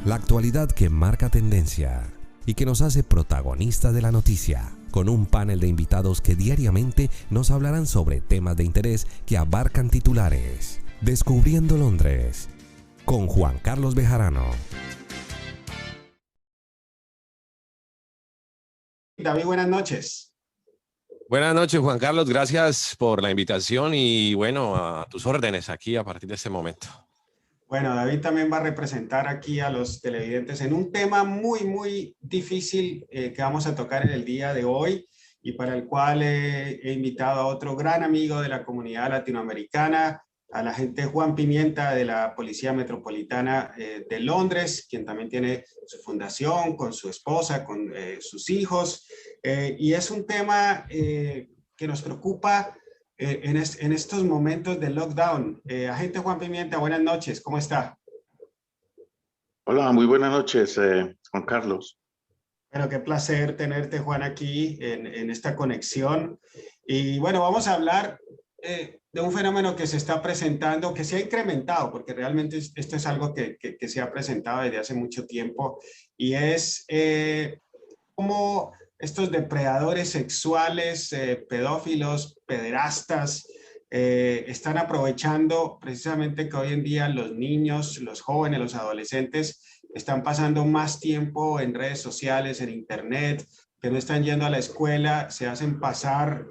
La actualidad que marca tendencia y que nos hace protagonistas de la noticia, con un panel de invitados que diariamente nos hablarán sobre temas de interés que abarcan titulares. Descubriendo Londres, con Juan Carlos Bejarano. David, buenas noches. Buenas noches, Juan Carlos. Gracias por la invitación y bueno, a tus órdenes aquí a partir de este momento. Bueno, David también va a representar aquí a los televidentes en un tema muy difícil que vamos a tocar en el día de hoy y para el cual he invitado a otro gran amigo de la comunidad latinoamericana, al agente Juan Pimienta de la Policía Metropolitana de Londres, quien también tiene su fundación con su esposa, con sus hijos, y es un tema que nos preocupa en estos momentos de lockdown. Agente Juan Pimienta, buenas noches, ¿cómo está? Hola, muy buenas noches, Juan Carlos. Bueno, qué placer tenerte, Juan, aquí en esta conexión. Y bueno, vamos a hablar de un fenómeno que se está presentando, que se ha incrementado, porque realmente esto es algo que se ha presentado desde hace mucho tiempo, y es cómo estos depredadores sexuales, pedófilos, pederastas, están aprovechando precisamente que hoy en día los niños, los jóvenes, los adolescentes están pasando más tiempo en redes sociales, en internet, que no están yendo a la escuela, se hacen pasar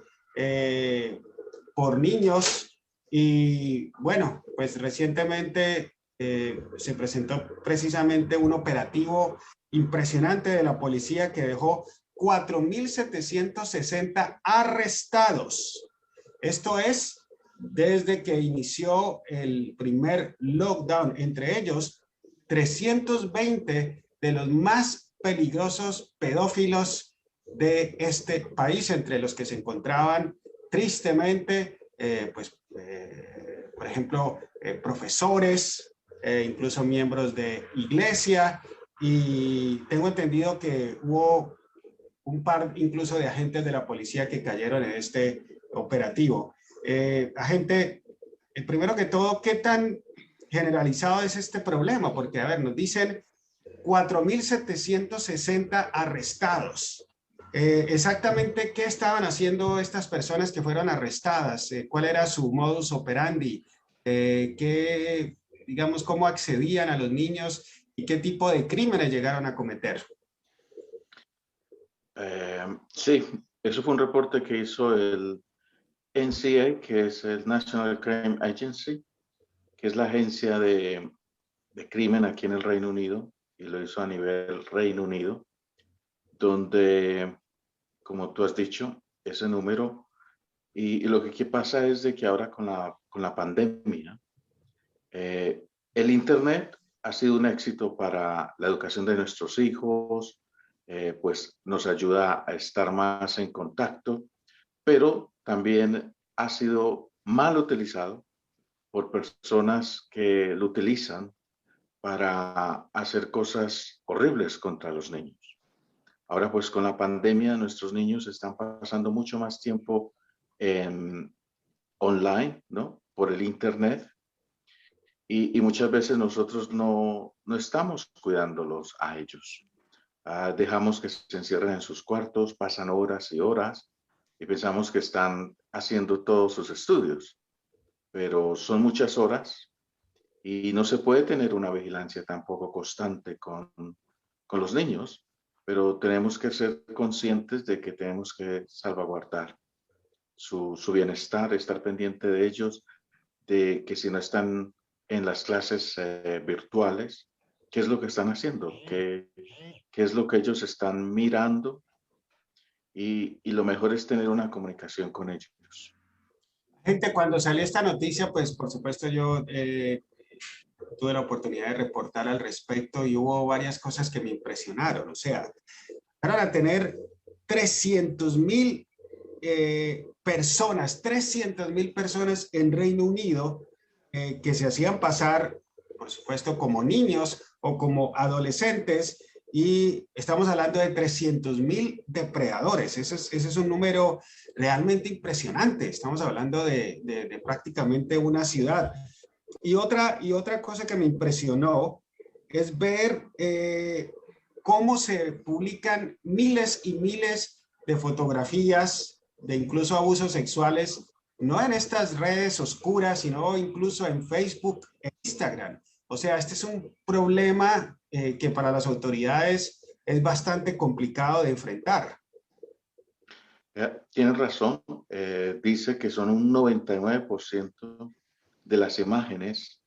por niños. Y bueno, pues recientemente se presentó precisamente un operativo impresionante de la policía que dejó 4.760 arrestados. Esto es desde que inició el primer lockdown, entre ellos 320 de los más peligrosos pedófilos de este país, entre los que se encontraban tristemente, por ejemplo, profesores, incluso miembros de iglesia, y tengo entendido que hubo un par incluso de agentes de la policía que cayeron en este operativo. Agente, primero que todo, ¿qué tan generalizado es este problema? Porque, a ver, nos dicen 4.760 arrestados. Exactamente, ¿qué estaban haciendo estas personas que fueron arrestadas? ¿Cuál era su modus operandi? Digamos, cómo accedían a los niños y qué tipo de crímenes llegaron a cometer? Sí, eso fue un reporte que hizo el NCA, que es el National Crime Agency, que es la agencia de crimen aquí en el Reino Unido, y lo hizo a nivel Reino Unido, donde, como tú has dicho, ese número, y lo que pasa es de que ahora con la pandemia, el Internet ha sido un éxito para la educación de nuestros hijos, pues nos ayuda a estar más en contacto, pero también ha sido mal utilizado por personas que lo utilizan para hacer cosas horribles contra los niños. Ahora pues con la pandemia nuestros niños están pasando mucho más tiempo online, ¿no? Por el Internet, y muchas veces nosotros no estamos cuidándolos a ellos. Dejamos que se encierren en sus cuartos, pasan horas y horas y pensamos que están haciendo todos sus estudios, pero son muchas horas y no se puede tener una vigilancia tampoco constante con los niños, pero tenemos que ser conscientes de que tenemos que salvaguardar su bienestar, estar pendiente de ellos, de que si no están en las clases virtuales, ¿qué es lo que están haciendo? ¿Qué es lo que ellos están mirando? Y lo mejor es tener una comunicación con ellos. Gente, cuando salió esta noticia, pues por supuesto yo tuve la oportunidad de reportar al respecto y hubo varias cosas que me impresionaron. O sea, van a tener 300.000 personas, 300.000 personas en Reino Unido que se hacían pasar, por supuesto, como niños o como adolescentes, y estamos hablando de 300.000 depredadores. Ese es un número realmente impresionante. Estamos hablando de prácticamente una ciudad. Y otra cosa que me impresionó es ver cómo se publican miles y miles de fotografías de incluso abusos sexuales, no en estas redes oscuras, sino incluso en Facebook e Instagram. O sea, este es un problema que para las autoridades es bastante complicado de enfrentar. Tienes razón, dice que son un 99% de las imágenes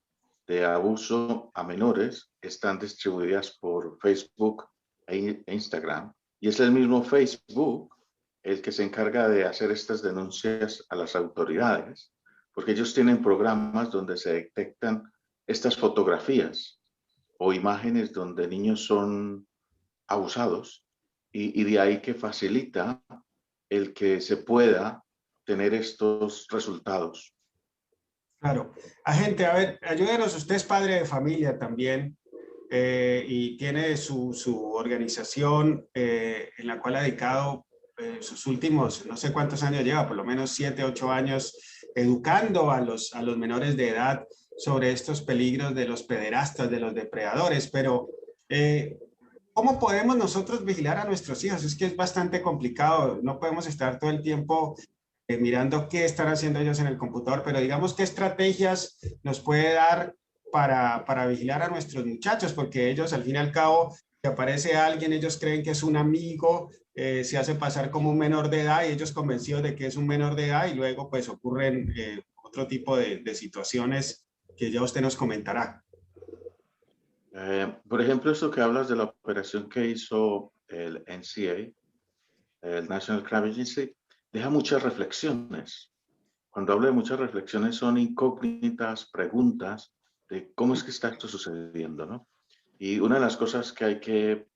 de abuso a menores están distribuidas por Facebook e Instagram, y es el mismo Facebook el que se encarga de hacer estas denuncias a las autoridades, porque ellos tienen programas donde se detectan estas fotografías o imágenes donde niños son abusados, y de ahí que facilita el que se pueda tener estos resultados. Claro. Agente, a ver, ayúdenos, usted es padre de familia también y tiene su organización en la cual ha dedicado sus últimos, no sé cuántos años lleva, por lo menos 7, 8 años, educando a los menores de edad sobre estos peligros de los pederastas, de los depredadores, pero ¿cómo podemos nosotros vigilar a nuestros hijos? Es que es bastante complicado, no podemos estar todo el tiempo mirando qué están haciendo ellos en el computador, pero digamos qué estrategias nos puede dar para vigilar a nuestros muchachos, porque ellos al fin y al cabo, si aparece alguien, ellos creen que es un amigo, se hace pasar como un menor de edad y ellos convencidos de que es un menor de edad y luego pues ocurren otro tipo de situaciones que ya usted nos comentará. Por ejemplo, esto que hablas de la operación que hizo el NCA, el National Crime Agency, deja muchas reflexiones. Cuando hablo de muchas reflexiones son incógnitas, preguntas de cómo es que está esto sucediendo, ¿no? Y una de las cosas que hay que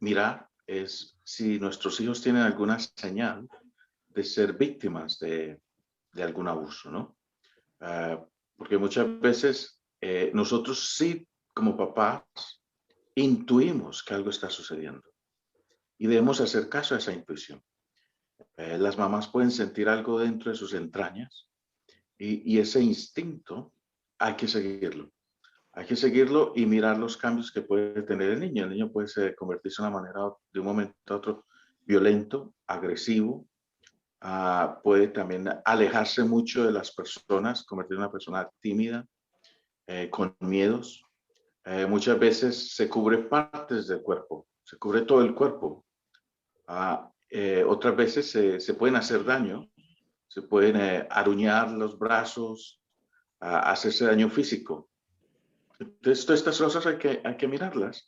mirar es si nuestros hijos tienen alguna señal de ser víctimas de algún abuso, ¿no? Porque muchas veces nosotros sí, como papás, intuimos que algo está sucediendo y debemos hacer caso a esa intuición. Las mamás pueden sentir algo dentro de sus entrañas y ese instinto hay que seguirlo. Hay que seguirlo y mirar los cambios que puede tener el niño. El niño puede convertirse de una manera, de un momento a otro, violento, agresivo. Puede también alejarse mucho de las personas, convertirse en una persona tímida, con miedos. Muchas veces se cubre partes del cuerpo, se cubre todo el cuerpo. Otras veces se pueden hacer daño, se pueden aruñar los brazos, hacerse daño físico. Entonces, todas estas cosas hay que mirarlas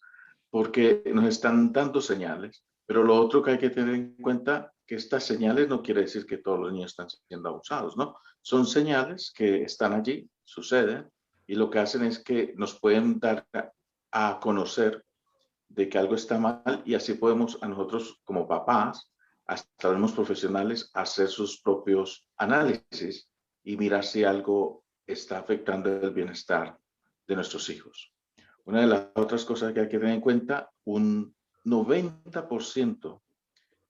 porque nos están dando señales, pero lo otro que hay que tener en cuenta que estas señales no quiere decir que todos los niños están siendo abusados, ¿no? Son señales que están allí, suceden, y lo que hacen es que nos pueden dar a conocer de que algo está mal y así podemos a nosotros como papás, hasta los profesionales, hacer sus propios análisis y mirar si algo está afectando el bienestar de nuestros hijos. Una de las otras cosas que hay que tener en cuenta, un 90%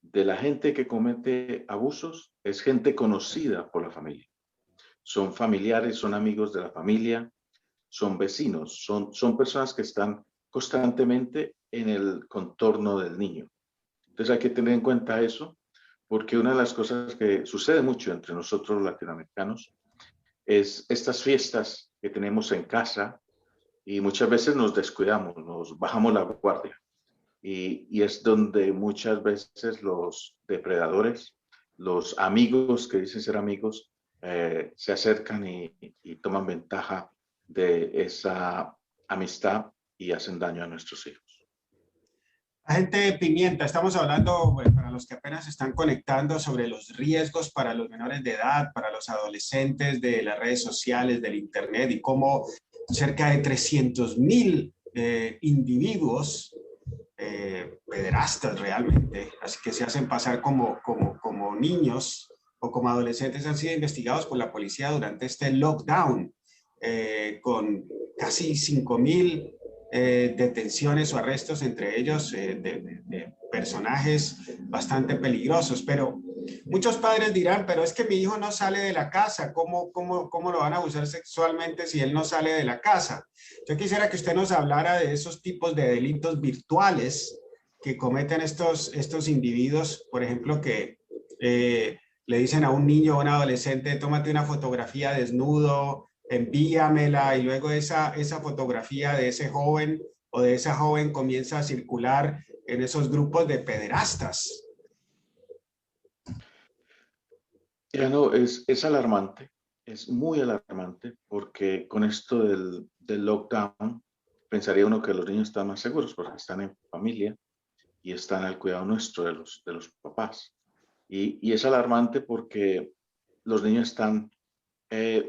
de la gente que comete abusos es gente conocida por la familia. Son familiares, son amigos de la familia, son vecinos, son personas que están constantemente en el contorno del niño. Entonces hay que tener en cuenta eso, porque una de las cosas que sucede mucho entre nosotros los latinoamericanos es estas fiestas que tenemos en casa y muchas veces nos descuidamos, nos bajamos la guardia. Y es donde muchas veces los depredadores, los amigos que dicen ser amigos, se acercan y toman ventaja de esa amistad y hacen daño a nuestros hijos. Agente Pimienta, estamos hablando, bueno, para los que apenas se están conectando, sobre los riesgos para los menores de edad, para los adolescentes de las redes sociales, del internet y cómo cerca de 300,000 individuos pederastas realmente, así que se hacen pasar como niños o como adolescentes, han sido investigados por la policía durante este lockdown, con casi 5,000 detenciones o arrestos, entre ellos de personajes bastante peligrosos. Pero Muchos padres dirán, pero es que mi hijo no sale de la casa, ¿cómo lo van a abusar sexualmente si él no sale de la casa? Yo quisiera que usted nos hablara de esos tipos de delitos virtuales que cometen estos individuos, por ejemplo, que le dicen a un niño o un adolescente, tómate una fotografía desnudo, envíamela, y luego esa fotografía de ese joven o de esa joven comienza a circular en esos grupos de pederastas. Ya no, es alarmante, es muy alarmante, porque con esto del lockdown, pensaría uno que los niños están más seguros porque están en familia y están al cuidado nuestro de los papás. Y es alarmante porque los niños están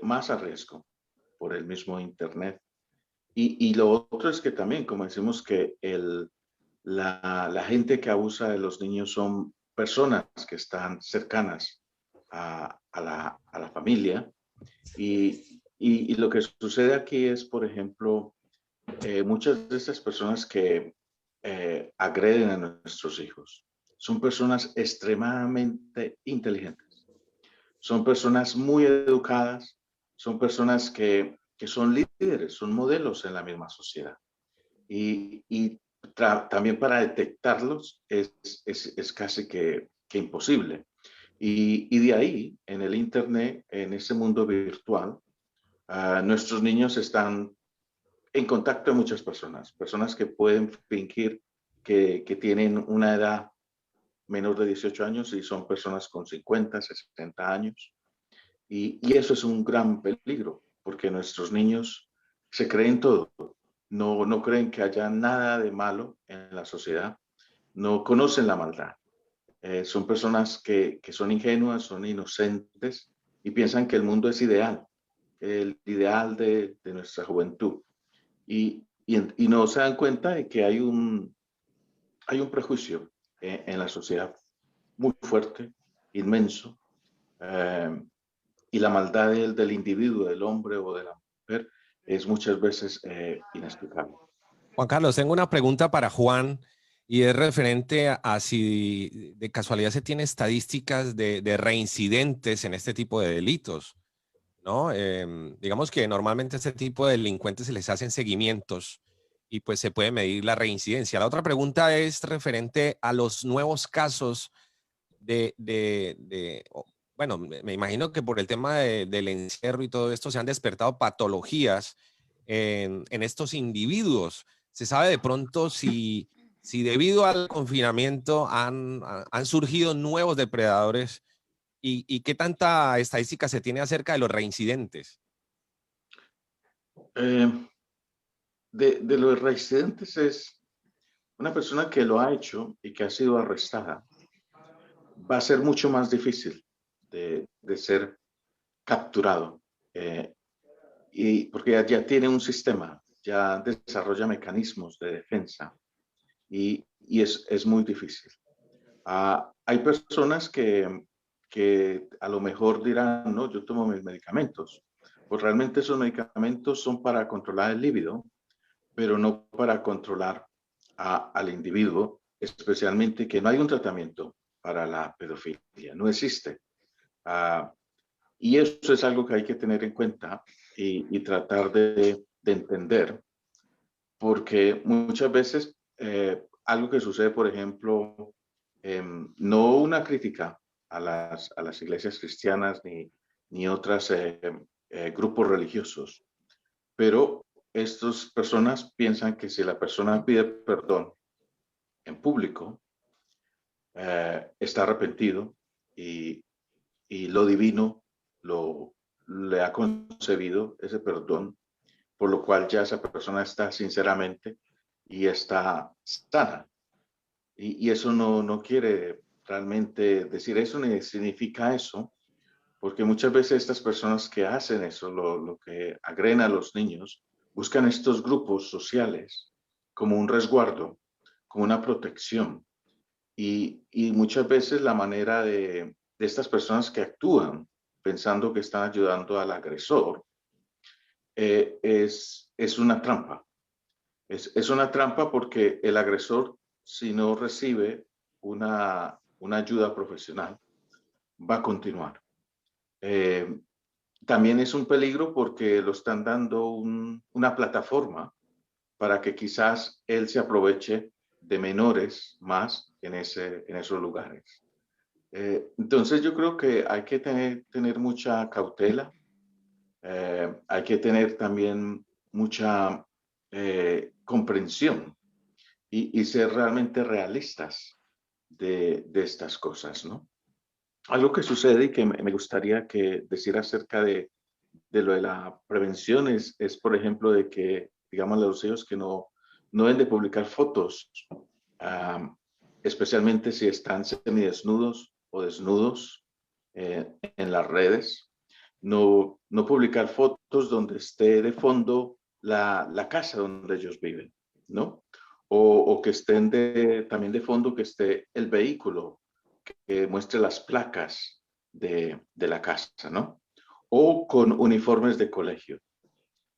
más a riesgo por el mismo Internet. Y lo otro es que también, como decimos, que la gente que abusa de los niños son personas que están cercanas a la familia. Y lo que sucede aquí es, por ejemplo, muchas de estas personas que agreden a nuestros hijos son personas extremadamente inteligentes, son personas muy educadas, son personas que son líderes, son modelos en la misma sociedad. Y también para detectarlos es casi que imposible. Y de ahí, en el Internet, en ese mundo virtual, nuestros niños están en contacto con muchas personas que pueden fingir que tienen una edad menor de 18 años y son personas con 50, 60 años. Y eso es un gran peligro, porque nuestros niños se creen todo, no creen que haya nada de malo en la sociedad, no conocen la maldad. Son personas que son ingenuas, son inocentes y piensan que el mundo es ideal, el ideal de nuestra juventud. Y no se dan cuenta de que hay un prejuicio en la sociedad muy fuerte, inmenso, y la maldad del individuo, del hombre o de la mujer, es muchas veces inexplicable. Juan Carlos, tengo una pregunta para Juan y es referente a si de casualidad se tiene estadísticas de reincidentes en este tipo de delitos, ¿no? Digamos que normalmente a este tipo de delincuentes se les hacen seguimientos y pues se puede medir la reincidencia. La otra pregunta es referente a los nuevos casos bueno, me imagino que por el tema del encierro y todo esto se han despertado patologías en estos individuos. ¿Se sabe de pronto si debido al confinamiento han surgido nuevos depredadores y qué tanta estadística se tiene acerca de los reincidentes? De los reincidentes es una persona que lo ha hecho y que ha sido arrestada. Va a ser mucho más difícil de ser capturado, y porque ya tiene un sistema, ya desarrolla mecanismos de defensa y es muy difícil. Hay personas que a lo mejor dirán, no, yo tomo mis medicamentos, pues realmente esos medicamentos son para controlar el líbido, pero no para controlar al individuo, especialmente que no hay un tratamiento para la pedofilia, no existe. Y eso es algo que hay que tener en cuenta y tratar de entender, porque muchas veces algo que sucede, por ejemplo, no una crítica a las iglesias cristianas ni otros grupos religiosos, pero estas personas piensan que si la persona pide perdón en público, está arrepentido y lo divino le ha concebido ese perdón, por lo cual ya esa persona está sinceramente y está sana. Y eso no quiere realmente decir eso ni significa eso, porque muchas veces estas personas que hacen eso, lo que agreden a los niños, buscan estos grupos sociales como un resguardo, como una protección. Y muchas veces la manera de estas personas que actúan pensando que están ayudando al agresor es una trampa. Es una trampa porque el agresor, si no recibe una ayuda profesional, va a continuar. También es un peligro porque lo están dando una plataforma para que quizás él se aproveche de menores más en esos lugares. Entonces yo creo que hay que tener mucha cautela, hay que tener también mucha comprensión y ser realmente realistas de estas cosas, ¿no? Algo que sucede y que me gustaría decir acerca de lo de la prevención es, por ejemplo, de que, digamos, a los hijos que no deben de publicar fotos, especialmente si están semidesnudos o desnudos en las redes. No publicar fotos donde esté de fondo la casa donde ellos viven, ¿no? O que estén también de fondo que esté el vehículo, que muestre las placas de la casa, ¿no? O con uniformes de colegio.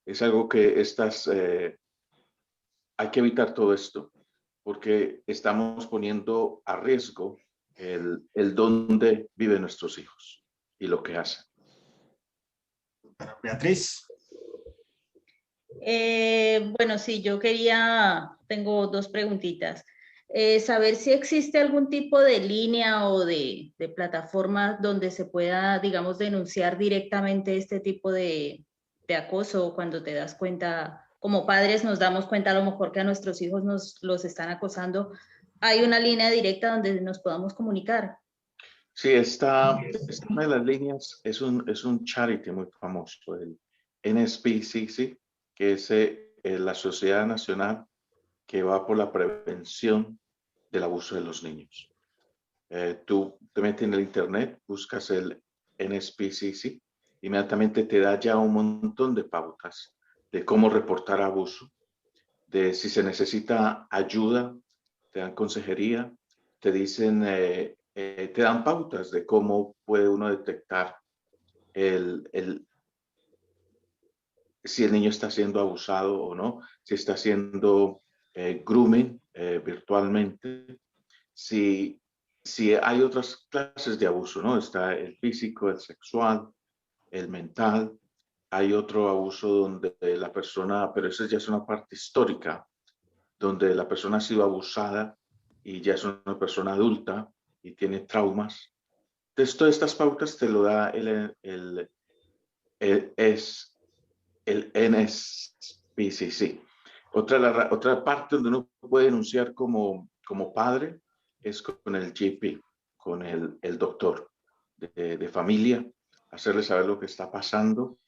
Es algo que hay que evitar todo esto, porque estamos poniendo a riesgo el dónde viven nuestros hijos y lo que hacen. Beatriz. Bueno, sí, tengo dos preguntitas. Saber si existe algún tipo de línea o de plataforma donde se pueda, digamos, denunciar directamente este tipo de acoso, cuando te das cuenta, como padres nos damos cuenta a lo mejor que a nuestros hijos los están acosando. ¿Hay una línea directa donde nos podamos comunicar? Sí, esta una de las líneas es un charity muy famoso, el NSPCC, que es la Sociedad Nacional que va por la prevención del abuso de los niños. Tú te metes en el internet, buscas el NSPCC, inmediatamente te da ya un montón de pautas de cómo reportar abuso, de si se necesita ayuda, te dan consejería, te dicen, te dan pautas de cómo puede uno detectar si el niño está siendo abusado o no, si está haciendo grooming virtualmente, si hay otras clases de abuso, ¿no? Está el físico, el sexual, el mental. Hay otro abuso donde la persona, pero esa ya es una parte histórica, donde la persona ha sido abusada y ya es una persona adulta y tiene traumas. Entonces, todas estas pautas te lo da el NSPCC. Otra parte donde uno puede denunciar como padre es con el GP, con el doctor de familia, hacerle saber lo que está pasando,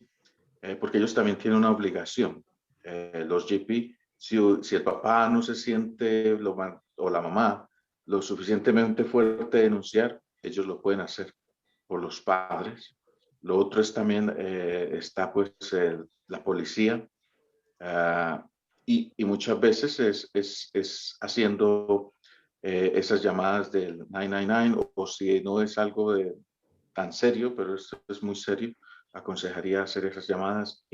porque ellos también tienen una obligación. Los GP, si el papá no se siente, o la mamá, lo suficientemente fuerte de denunciar, ellos lo pueden hacer por los padres. Lo otro es también, está pues la policía, y muchas veces es haciendo esas llamadas del 999, o si no es algo tan serio, pero esto es muy serio, aconsejaría hacer esas llamadas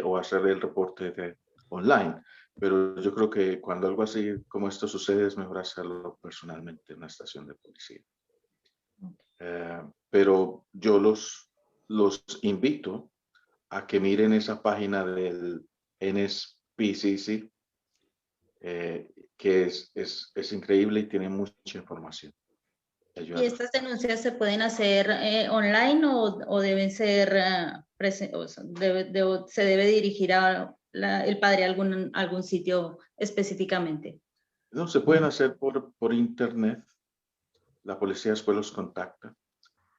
o hacer el reporte online. Pero yo creo que cuando algo así como esto sucede, es mejor hacerlo personalmente en una estación de policía. Pero yo los invito a que miren esa página del NSPCC, que es increíble y tiene mucha información. ¿Y estas denuncias se pueden hacer online o deben ser, se debe dirigir el padre a algún sitio específicamente? No, se pueden hacer por internet. La policía después los contacta.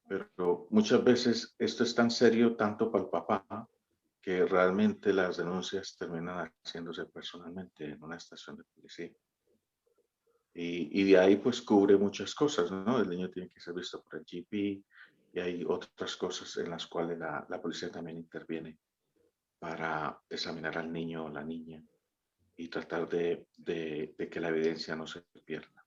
Pero muchas veces esto es tan serio tanto para el papá que realmente las denuncias terminan haciéndose personalmente en una estación de policía. Y de ahí pues cubre muchas cosas, ¿no? El niño tiene que ser visto por el GP y hay otras cosas en las cuales la policía también interviene para examinar al niño o la niña y tratar de que la evidencia no se pierda.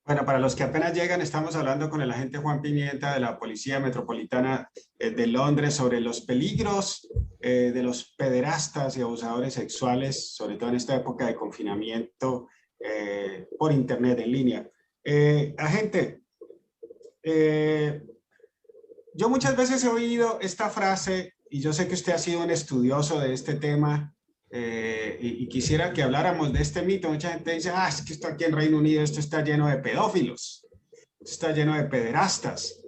Bueno, para los que apenas llegan, estamos hablando con el agente Juan Pimienta de la Policía Metropolitana de Londres sobre los peligros de los pederastas y abusadores sexuales, sobre todo en esta época de confinamiento por internet en línea. Agente, yo muchas veces he oído esta frase, y yo sé que usted ha sido un estudioso de este tema, y quisiera que habláramos de este mito. Mucha gente dice, ah, es que esto aquí en Reino Unido, esto está lleno de pedófilos, esto está lleno de pederastas.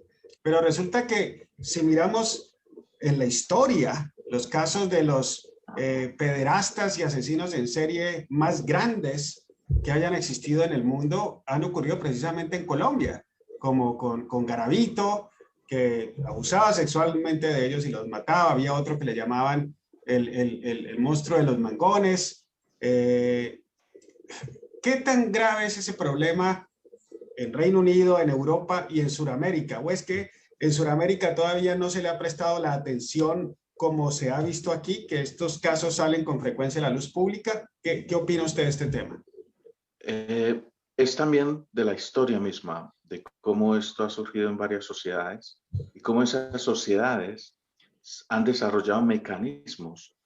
Pero resulta que si miramos en la historia, los casos de los pederastas y asesinos en serie más grandes que hayan existido en el mundo han ocurrido precisamente en Colombia, como con Garavito, que abusaba sexualmente de ellos y los mataba. Había otro que le llamaban el monstruo de los mangones. ¿Qué tan grave es ese problema en Reino Unido, en Europa y en Sudamérica? ¿O es que en Sudamérica todavía no se le ha prestado la atención como se ha visto aquí, que estos casos salen con frecuencia a la luz pública? ¿Qué opina usted de este tema? Es también de la historia misma, de cómo esto ha surgido en varias sociedades y cómo esas sociedades han desarrollado mecanismos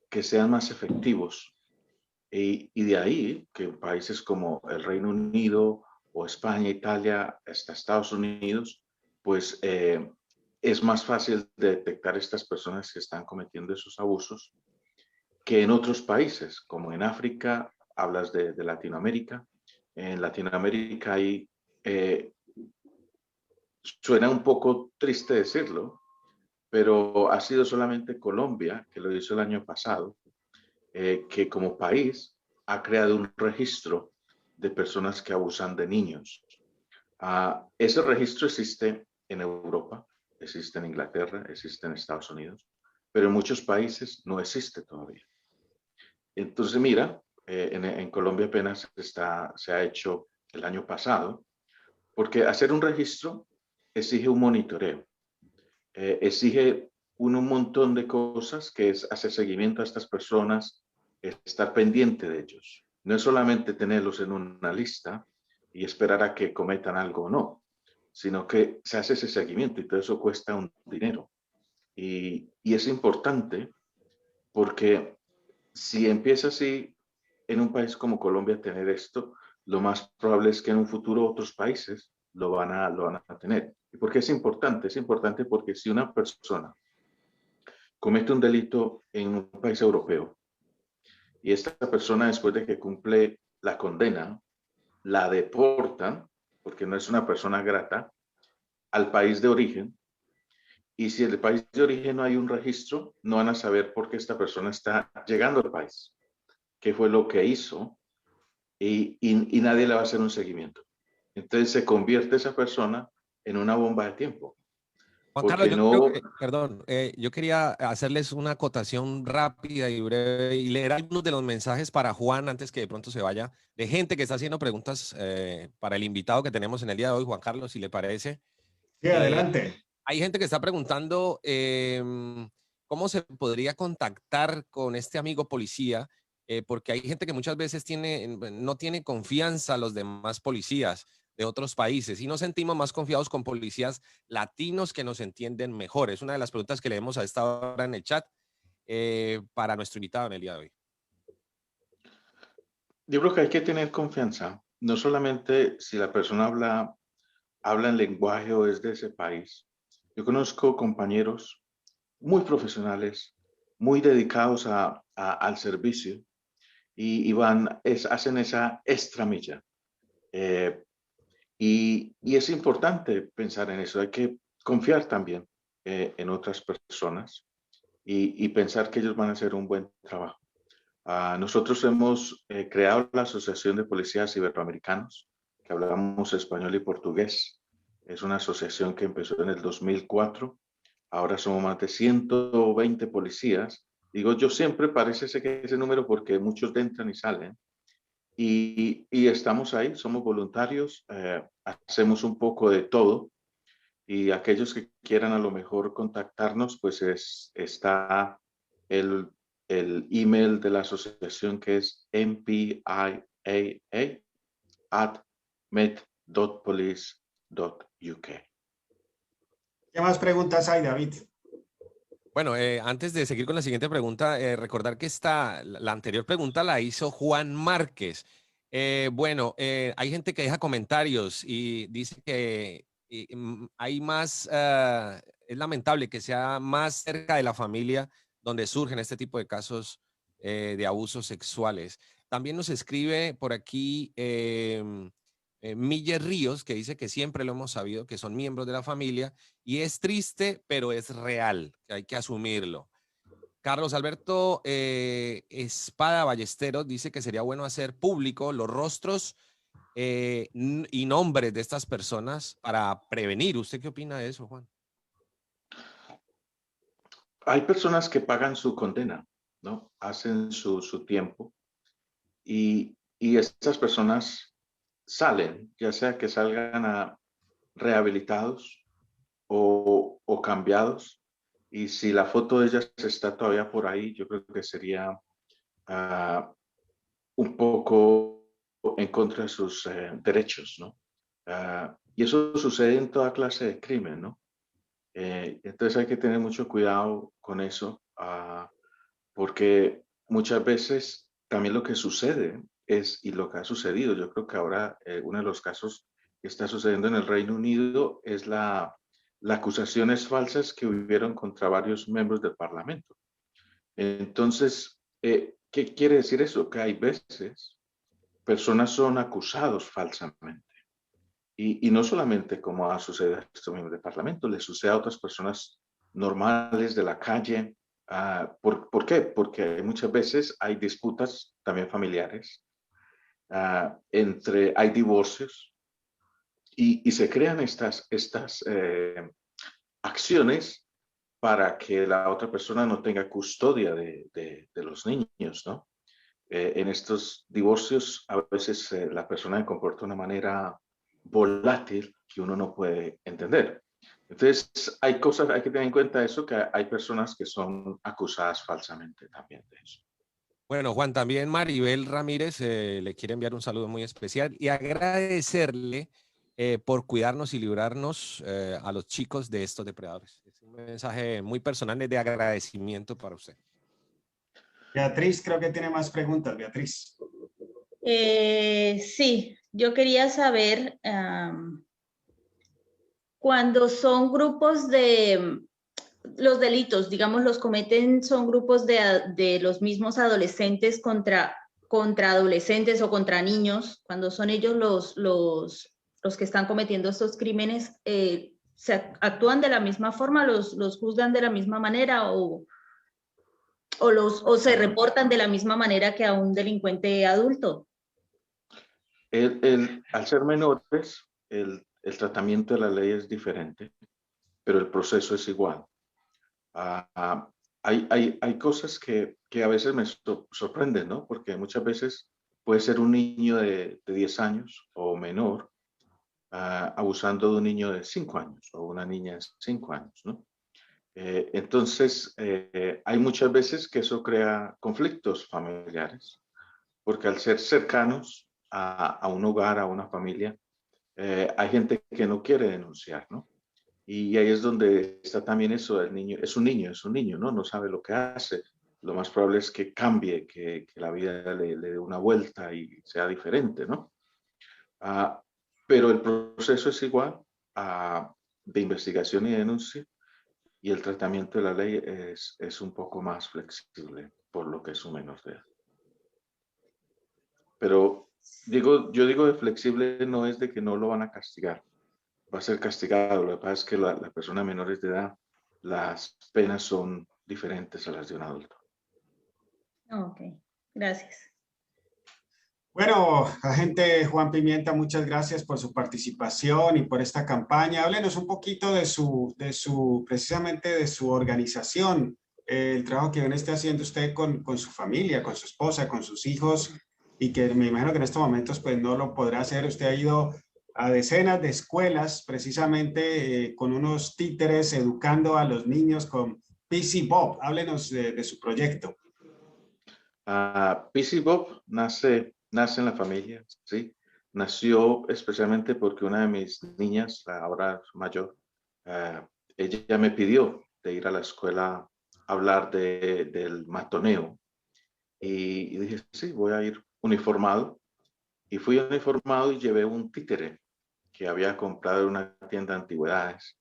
que sean más efectivos. Y de ahí que países como el Reino Unido o España, Italia, hasta Estados Unidos, pues es más fácil de detectar estas personas que están cometiendo esos abusos que en otros países, como en África, hablas de Latinoamérica. En Latinoamérica hay, suena un poco triste decirlo, pero ha sido solamente Colombia, que lo hizo el año pasado, que como país ha creado un registro de personas que abusan de niños. Ese registro existe en Europa, existe en Inglaterra, existe en Estados Unidos, pero en muchos países no existe todavía. Entonces, mira, en Colombia apenas se ha hecho el año pasado, porque hacer un registro exige un monitoreo, exige un montón de cosas, que es hacer seguimiento a estas personas, estar pendiente de ellos. No es solamente tenerlos en una lista y esperar a que cometan algo o no, sino que se hace ese seguimiento y todo eso cuesta un dinero. Y es importante porque si empieza así en un país como Colombia a tener esto, lo más probable es que en un futuro otros países lo van a tener. ¿Y por qué es importante? Es importante porque si una persona comete un delito en un país europeo y esta persona, después de que cumple la condena, la deportan, porque no es una persona grata, al país de origen, y si en el país de origen no hay un registro, no van a saber por qué esta persona está llegando al país, qué fue lo que hizo, y nadie le va a hacer un seguimiento. Entonces se convierte esa persona en una bomba de tiempo. Juan Carlos, perdón, yo quería hacerles una acotación rápida y breve y leer algunos de los mensajes para Juan antes que de pronto se vaya, de gente que está haciendo preguntas para el invitado que tenemos en el día de hoy, Juan Carlos, si le parece. Sí, adelante. Hay gente que está preguntando cómo se podría contactar con este amigo policía, porque hay gente que muchas veces no tiene confianza a los demás policías de otros países y nos sentimos más confiados con policías latinos que nos entienden mejor. Es una de las preguntas que leemos a esta hora en el chat para nuestro invitado en el día de hoy. Yo creo que hay que tener confianza, no solamente si la persona habla en lenguaje o es de ese país. Yo conozco compañeros muy profesionales, muy dedicados al servicio y hacen esa extra milla. Y es importante pensar en eso. Hay que confiar también en otras personas y pensar que ellos van a hacer un buen trabajo. Nosotros hemos creado la Asociación de Policías Iberoamericanos, que hablamos español y portugués. Es una asociación que empezó en el 2004. Ahora somos más de 120 policías. Digo, yo siempre parece que ese número porque muchos entran y salen. Y estamos ahí, somos voluntarios, hacemos un poco de todo. Y aquellos que quieran a lo mejor contactarnos, pues está el email de la asociación, que es mpia@met.police.uk. ¿Qué más preguntas hay, David? Bueno, antes de seguir con la siguiente pregunta, recordar que la anterior pregunta la hizo Juan Márquez. Hay gente que deja comentarios y dice que hay más es lamentable que sea más cerca de la familia donde surgen este tipo de casos de abusos sexuales. También nos escribe por aquí Miller Ríos, que dice que siempre lo hemos sabido, que son miembros de la familia, y es triste, pero es real, que hay que asumirlo. Carlos Alberto Espada Ballesteros dice que sería bueno hacer público los rostros y nombres de estas personas para prevenir. ¿Usted qué opina de eso, Juan? Hay personas que pagan su condena, ¿no? Hacen su tiempo y estas personas salen, ya sea que salgan rehabilitados o cambiados. Y si la foto de ellas está todavía por ahí, yo creo que sería un poco en contra de sus derechos, ¿no? Y eso sucede en toda clase de crimen, ¿no? Entonces hay que tener mucho cuidado con eso, porque muchas veces también lo que sucede es, y lo que ha sucedido, yo creo que ahora uno de los casos que está sucediendo en el Reino Unido es las acusaciones falsas que hubieron contra varios miembros del Parlamento. Entonces, ¿qué quiere decir eso? Que hay veces personas son acusados falsamente. Y no solamente como ha sucedido a estos miembros del Parlamento, le sucede a otras personas normales de la calle. ¿Por qué? Porque muchas veces hay disputas también familiares, hay divorcios y se crean estas acciones para que la otra persona no tenga custodia de los niños, ¿no? En estos divorcios a veces la persona se comporta de una manera volátil que uno no puede entender. Entonces, hay que tener en cuenta eso, que hay personas que son acusadas falsamente también de eso. Bueno, Juan, también Maribel Ramírez le quiere enviar un saludo muy especial y agradecerle por cuidarnos y librarnos a los chicos de estos depredadores. Es un mensaje muy personal de agradecimiento para usted. Beatriz, creo que tiene más preguntas, Beatriz. Sí, yo quería saber cuando son grupos de los delitos, digamos, los cometen, son grupos de los mismos adolescentes contra adolescentes o contra niños, cuando son ellos los que están cometiendo estos crímenes, ¿se actúan de la misma forma, los juzgan de la misma manera o se reportan de la misma manera que a un delincuente adulto? Al ser menores, el tratamiento de la ley es diferente, pero el proceso es igual. Hay cosas que a veces me sorprenden, ¿no? Porque muchas veces puede ser un niño de 10 años o menor abusando de un niño de 5 años o una niña de 5 años, ¿no? Entonces, hay muchas veces que eso crea conflictos familiares, porque al ser cercanos a un hogar, a una familia, hay gente que no quiere denunciar, ¿no? Y ahí es donde está también eso, el niño, es un niño, ¿no? No sabe lo que hace. Lo más probable es que cambie, que la vida le dé una vuelta y sea diferente, ¿no? Pero el proceso es igual de investigación y denuncia, y el tratamiento de la ley es un poco más flexible por lo que es un menor de edad. Pero yo digo de flexible no es de que no lo van a castigar. Va a ser castigado. Lo que pasa es que las personas menores de edad, las penas son diferentes a las de un adulto. Ok, gracias. Bueno, agente Juan Pimienta, muchas gracias por su participación y por esta campaña. Háblenos un poquito precisamente de su organización, el trabajo que está haciendo usted con su familia, con su esposa, con sus hijos, y que me imagino que en estos momentos pues no lo podrá hacer. Usted ha ido a decenas de escuelas precisamente con unos títeres educando a los niños con PC Bob. Háblenos de su proyecto. PC Bob nace en la familia, ¿sí? Nació especialmente porque una de mis niñas, ahora mayor, ella me pidió de ir a la escuela a hablar del matoneo. Y dije, sí, voy a ir uniformado. Y fui uniformado y llevé un títere que había comprado en una tienda de antigüedades.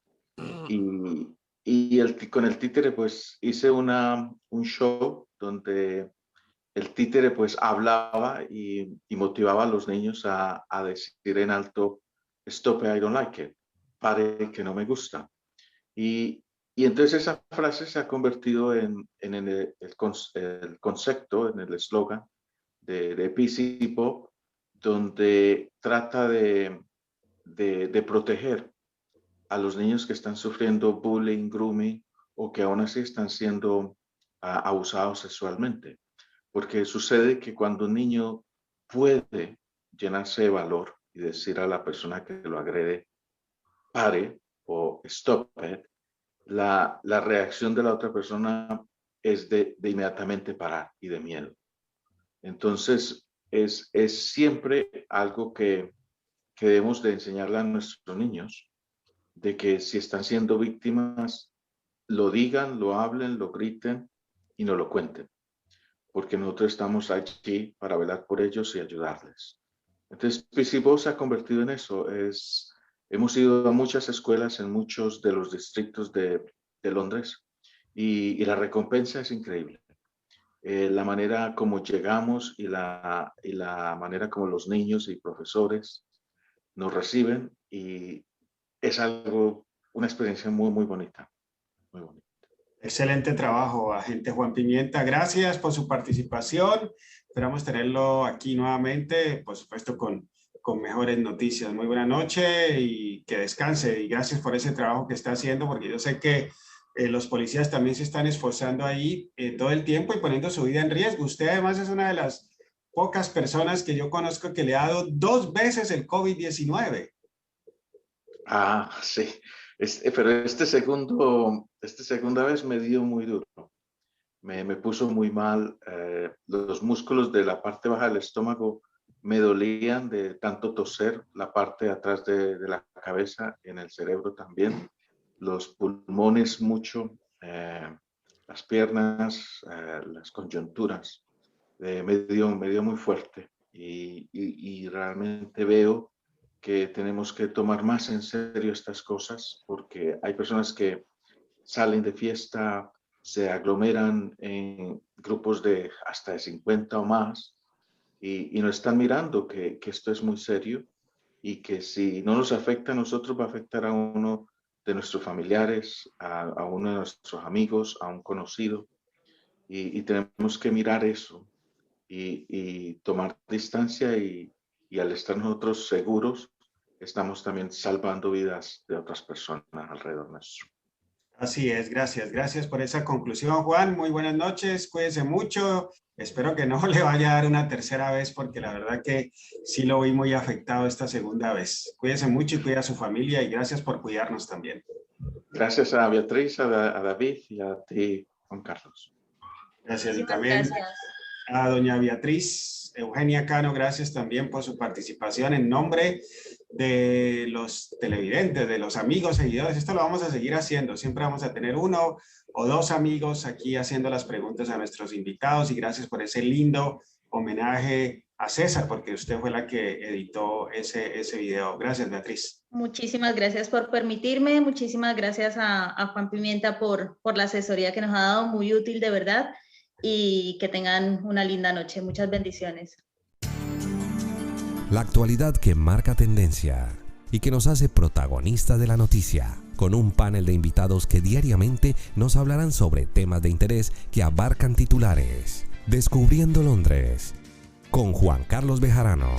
con el títere pues hice un show donde el títere pues hablaba y motivaba a los niños a decir en alto, stop it, I don't like it, pare que no me gusta. Y entonces esa frase se ha convertido en el concepto, en el eslogan de PC Pop, donde trata de proteger a los niños que están sufriendo bullying, grooming, o que aún así están siendo abusados sexualmente. Porque sucede que cuando un niño puede llenarse de valor y decir a la persona que lo agrede, pare o stop it, la reacción de la otra persona es de inmediatamente parar y de miedo. Entonces, es siempre algo que debemos de enseñarle a nuestros niños, de que si están siendo víctimas, lo digan, lo hablen, lo griten y nos lo cuenten, porque nosotros estamos aquí para velar por ellos y ayudarles. Entonces, PC Pop se ha convertido en eso. Hemos ido a muchas escuelas en muchos de los distritos de Londres y la recompensa es increíble. La manera como llegamos y la manera como los niños y profesores nos reciben, y es una experiencia muy, muy bonita. Muy bonita. Excelente trabajo, agente Juan Pimienta. Gracias por su participación. Esperamos tenerlo aquí nuevamente, por supuesto, con mejores noticias. Muy buena noche y que descanse. Y gracias por ese trabajo que está haciendo, porque yo sé que los policías también se están esforzando ahí todo el tiempo y poniendo su vida en riesgo. Usted además es una de las pocas personas que yo conozco que le ha dado 2 veces el COVID-19. Sí. Pero esta segunda vez me dio muy duro. Me puso muy mal. Los músculos de la parte baja del estómago me dolían de tanto toser, la parte de atrás de la cabeza, en el cerebro también, los pulmones mucho, las piernas, las coyunturas. Me dio muy fuerte y realmente veo que tenemos que tomar más en serio estas cosas, porque hay personas que salen de fiesta, se aglomeran en grupos de hasta de 50 o más y no están mirando que esto es muy serio y que si no nos afecta a nosotros va a afectar a uno de nuestros familiares, a uno de nuestros amigos, a un conocido, y tenemos que mirar eso y tomar distancia y al estar nosotros seguros, estamos también salvando vidas de otras personas alrededor nuestro. Así es, gracias. Gracias por esa conclusión, Juan. Muy buenas noches, cuídese mucho. Espero que no le vaya a dar una tercera vez, porque la verdad que sí lo vi muy afectado esta segunda vez. Cuídese mucho y cuida a su familia, y gracias por cuidarnos también. Gracias a Beatriz, a David y a ti, Juan Carlos. Gracias. Y también gracias a doña Beatriz Eugenia Cano, gracias también por su participación en nombre de los televidentes, de los amigos, seguidores. Esto lo vamos a seguir haciendo. Siempre vamos a tener 1 o 2 amigos aquí haciendo las preguntas a nuestros invitados, y gracias por ese lindo homenaje a César, porque usted fue la que editó ese video. Gracias, Beatriz. Muchísimas gracias por permitirme. Muchísimas gracias a Juan Pimienta por la asesoría que nos ha dado, muy útil de verdad, y que tengan una linda noche. Muchas bendiciones. La actualidad que marca tendencia y que nos hace protagonistas de la noticia, con un panel de invitados que diariamente nos hablarán sobre temas de interés que abarcan titulares. Descubriendo Londres, con Juan Carlos Bejarano.